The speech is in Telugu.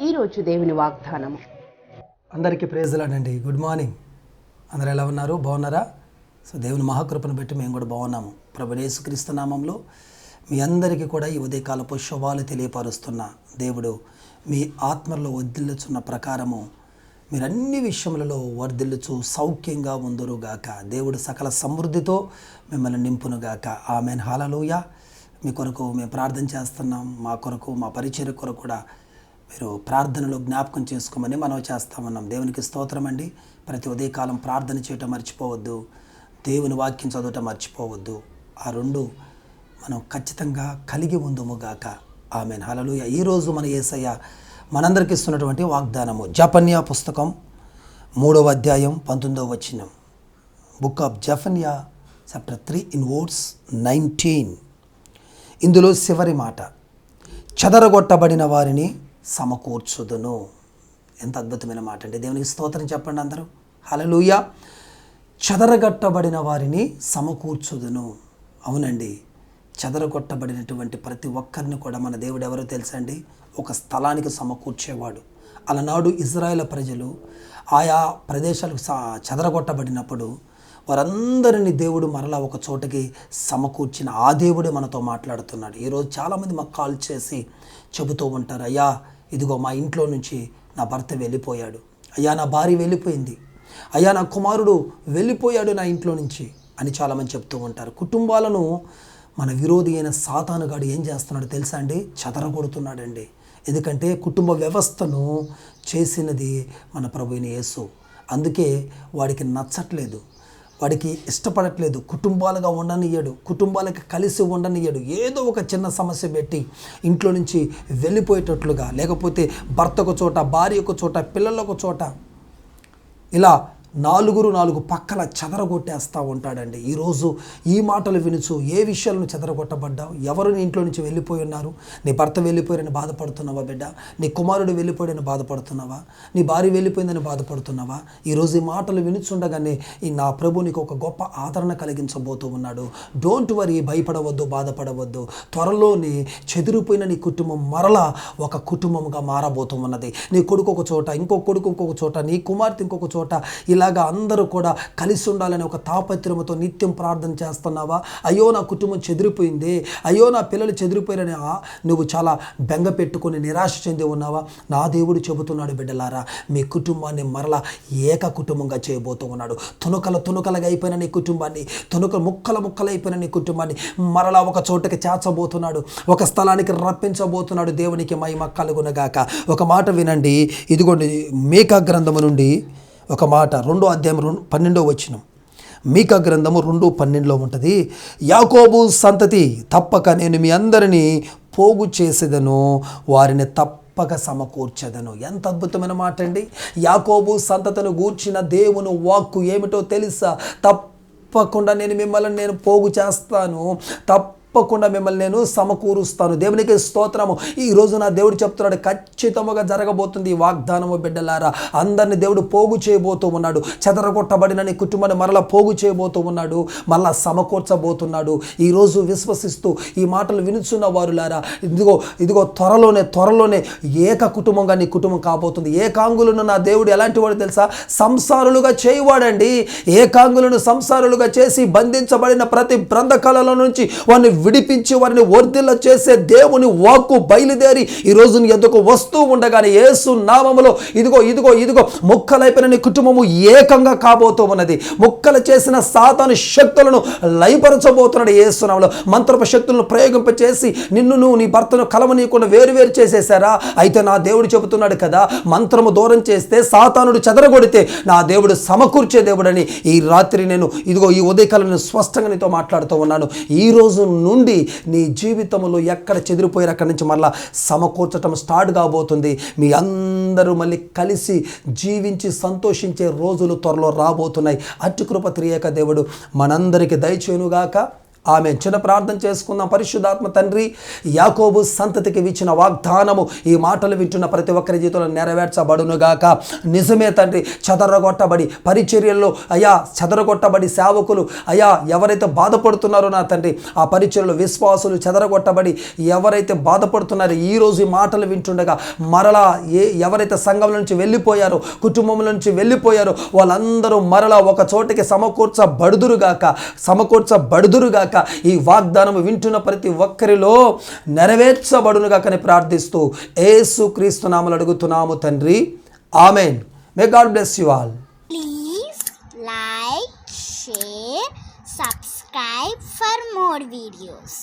ఈరోజు దేవుని వాగ్దానము. అందరికీ ప్రేజలాడండి. Good morning. అందరూ ఎలా ఉన్నారు? బాగున్నారా? సో దేవుని మహాకృపను బట్టి మేము కూడా బాగున్నాము. ప్రభువైన యేసుక్రీస్తు నామంలో మీ అందరికీ కూడా ఈ ఉదయకాలపు శుభాలు తెలియపరుస్తున్న దేవుడు మీ ఆత్మలో వర్ధిల్లుచున్న ప్రకారము మీరు అన్ని విషయములలో వర్ధిల్లుచు సౌఖ్యంగా ఉందురుగాక. దేవుడు సకల సమృద్ధితో మిమ్మల్ని నింపునుగాక. ఆమేన్. హల్లెలూయా. మీ కొరకు మేము ప్రార్థన చేస్తున్నాం. మా కొరకు, మా పరిచర్య కొరకు కూడా మీరు ప్రార్థనలో జ్ఞాపకం చేసుకోమని మనం చేస్తామన్నాం. దేవునికి స్తోత్రం అండి. ప్రతి ఉదయకాలం ప్రార్థన చేయటం మర్చిపోవద్దు, దేవుని వాక్యం చదవటం మర్చిపోవద్దు. ఆ రెండు మనం ఖచ్చితంగా కలిగి ఉందుముగాక. ఆమేన్. హల్లెలూయా. ఈరోజు మన యేసయ్య మనందరికి ఇస్తున్నటువంటి వాగ్దానము జెఫన్యా పుస్తకం 3వ అధ్యాయం 19వ వచనం. Book of Zephaniah chapter 3:19. ఇందులో చివరి మాట, చెదరగొట్టబడిన వారిని సమకూర్చుదును. ఎంత అద్భుతమైన మాట అండి. దేవునికి స్తోత్రం చెప్పండి అందరూ. హల్లెలూయా. చెదరగొట్టబడిన వారిని సమకూర్చుదును. అవునండి, చెదరగొట్టబడినటువంటి ప్రతి ఒక్కరిని కూడా మన దేవుడు ఎవరో తెలుసా అండి? ఒక స్థలానికి సమకూర్చేవాడు. అలనాడు ఇజ్రాయేల్ ప్రజలు ఆయా ప్రదేశాలకు చెదరగొట్టబడినప్పుడు వారందరినీ దేవుడు మరలా ఒక చోటకి సమకూర్చిన ఆ దేవుడే మనతో మాట్లాడుతున్నాడు. ఈరోజు చాలామంది మాకు కాల్ చేసి చెబుతూ ఉంటారు, అయ్యా ఇదిగో మా ఇంట్లో నుంచి నా భర్త వెళ్ళిపోయాడు, అయ్యా నా భార్య వెళ్ళిపోయింది, అయ్యా నా కుమారుడు వెళ్ళిపోయాడు నా ఇంట్లో నుంచి అని చాలామంది చెప్తూ ఉంటారు. కుటుంబాలను మన విరోధి అయిన సాతానుగాడు ఏం చేస్తున్నాడు తెలుసా అండి? చెదరగొడుతున్నాడండి. ఎందుకంటే కుటుంబ వ్యవస్థను చేసినది మన ప్రభువైన యేసు. అందుకే వాడికి నచ్చట్లేదు, వాడికి ఇష్టపడట్లేదు, కుటుంబాలుగా ఉండనియ్యడు, కుటుంబాలకి కలిసి ఉండనియ్యడు. ఏదో ఒక చిన్న సమస్య పెట్టి ఇంట్లో నుంచి వెళ్ళిపోయేటట్లుగా, లేకపోతే భర్త ఒక చోట, భార్య ఒక చోట, పిల్లలు ఒక చోట, ఇలా నాలుగు పక్కల చెదరగొట్టేస్తూ ఉంటాడండి. ఈరోజు ఈ మాటలు వినుచు ఏ విషయాలను చెదరగొట్టబడ్డావు? ఎవరు నీ ఇంట్లో నుంచి వెళ్ళిపోయి ఉన్నారు? నీ భర్త వెళ్ళిపోయారని బాధపడుతున్నావా బిడ్డ? నీ కుమారుడు వెళ్ళిపోయాడని బాధపడుతున్నావా? నీ భార్య వెళ్ళిపోయిందని బాధపడుతున్నావా? ఈరోజు ఈ మాటలు వినుచుండగానే ఈ నా ప్రభు నీకు ఒక గొప్ప ఆదరణ కలిగించబోతూ ఉన్నాడు. డోంట్ వరీ, భయపడవద్దు, బాధపడవద్దు. త్వరలోనే చెదిరిపోయిన నీ కుటుంబం మరలా ఒక కుటుంబంగా మారబోతూ ఉన్నది. నీ కొడుకు ఒక చోట, ఇంకొక కొడుకు ఇంకొక చోట, నీ కుమార్తె ఇంకొక చోట, ఇలాగా అందరూ కూడా కలిసి ఉండాలని ఒక తాపత్రయముతో నిత్యం ప్రార్థన చేస్తున్నావా? అయ్యో నా కుటుంబం చెదిరిపోయింది, అయ్యో నా పిల్లలు చెదిరిపోయారని నువ్వు చాలా బెంగ పెట్టుకొని నిరాశ చెంది ఉన్నావా? నా దేవుడు చెబుతున్నాడు, బిడ్డలారా, మీ కుటుంబాన్ని మరలా ఏక కుటుంబంగా చేయబోతూ ఉన్నాడు. తునకలుగా అయిపోయిన నీ కుటుంబాన్ని, ముక్కలైపోయిన నీ కుటుంబాన్ని మరలా ఒక చోటకి చేర్చబోతున్నాడు, ఒక స్థలానికి రప్పించబోతున్నాడు. దేవునికి మహిమ కలుగునగాక. ఒక మాట వినండి. ఇదిగోండి మీకా గ్రంథము నుండి ఒక మాట, 2వ అధ్యాయం 12వ వచనం. మీకా గ్రంథము 2:12 ఉంటుంది. యాకోబు సంతతి తప్పక నేను మీ అందరినీ పోగు చేసేదను, వారిని తప్పక సమకూర్చెదను. ఎంత అద్భుతమైన మాట అండి. యాకోబు సంతతిని గూర్చిన దేవుని వాక్కు ఏమిటో తెలుసా? తప్పకుండా నేను పోగు చేస్తాను, తప్పకుండా మిమ్మల్ని నేను సమకూరుస్తాను. దేవునికి స్తోత్రము. ఈరోజు నా దేవుడు చెప్తున్నాడు, ఖచ్చితంగా జరగబోతుంది ఈ వాగ్దానము. బిడ్డలారా, అందరినీ దేవుడు పోగు చేయబోతూ ఉన్నాడు. చెదరగొట్టబడిన నీ కుటుంబాన్ని మరలా పోగు చేయబోతూ ఉన్నాడు, మరలా సమకూర్చబోతున్నాడు. ఈరోజు విశ్వసిస్తూ ఈ మాటలు వినుచున్న వారులారా, ఇదిగో త్వరలోనే ఏక కుటుంబంగా నీ కుటుంబం కాబోతుంది. ఏకాంగులను నా దేవుడు ఎలాంటి వాడు తెలుసా? సంసారులుగా చేయువాడండి. ఏకాంగులను సంసారులుగా చేసి బంధించబడిన ప్రతి బంధకాల నుంచి వారిని విడిపించి వారిని వర్ధిల్ల చేసే దేవుని వాక్కు బయలుదేరి ఈరోజు నీ ఎద్దుకు వస్తూ ఉండగానే యేసు నామములో ఇదిగో ముక్కలైపోయిన నీ కుటుంబము ఏకంగా కాబోతూ ఉన్నది. ముక్కలు చేసిన సాతాను శక్తులను లయపరచబోతున్నాడు యేసు నామములో. మంత్రపు శక్తులను ప్రయోగింపచేసి నిన్ను నీ భర్తను కలవనీయకుండా వేరు చేసేశారా? అయితే నా దేవుడు చెబుతున్నాడు కదా, మంత్రము దూరం చేస్తే, సాతానుడు చెదరగొడితే నా దేవుడు సమకూర్చే దేవుడని ఈ రాత్రి నేను ఈ ఉదయకాలం నేను స్పష్టంగా నీతో మాట్లాడుతూ ఉన్నాను. ఈ రోజు నుండి నీ జీవితంలో ఎక్కడ చెదిరిపోయారు అక్కడి నుంచి మళ్ళీ సమకూర్చటం స్టార్ట్ కాబోతుంది. మీ అందరూ మళ్ళీ కలిసి జీవించి సంతోషించే రోజులు త్వరలో రాబోతున్నాయి. అట్టి కృప త్రియేక దేవుడు మనందరికీ దయచేయునుగాక. ఆమె చిన్న ప్రార్థన చేసుకుందాం. పరిశుద్ధాత్మ తండ్రి, యాకోబు సంతతికి ఇచ్చిన వాగ్దానము ఈ మాటలు వింటున్న ప్రతి ఒక్కరి జీవితంలో నెరవేర్చబడునుగాక. నిజమే తండ్రి, చెదరగొట్టబడి పరిచర్యల్లో అయ్యా చెదరగొట్టబడి సేవకులు అయ్యా ఎవరైతే బాధపడుతున్నారో నా తండ్రి, ఆ పరిచర్యలో విశ్వాసులు చెదరగొట్టబడి ఎవరైతే బాధపడుతున్నారో ఈరోజు ఈ మాటలు వింటుండగా మరలా ఎవరైతే సంఘం నుంచి వెళ్ళిపోయారో, కుటుంబం నుంచి వెళ్ళిపోయారో వాళ్ళందరూ మరలా ఒక చోటికి సమకూర్చబడుదురుగాక. ఈ వాగ్దానం వింటున్న ప్రతి ఒక్కరిలో నెరవేర్చబడునుగాకని ప్రార్థిస్తూ యేసుక్రీస్తు నామములో అడుగుతున్నాము తండ్రి, amen. May God bless you all. Please like, share, subscribe for more videos.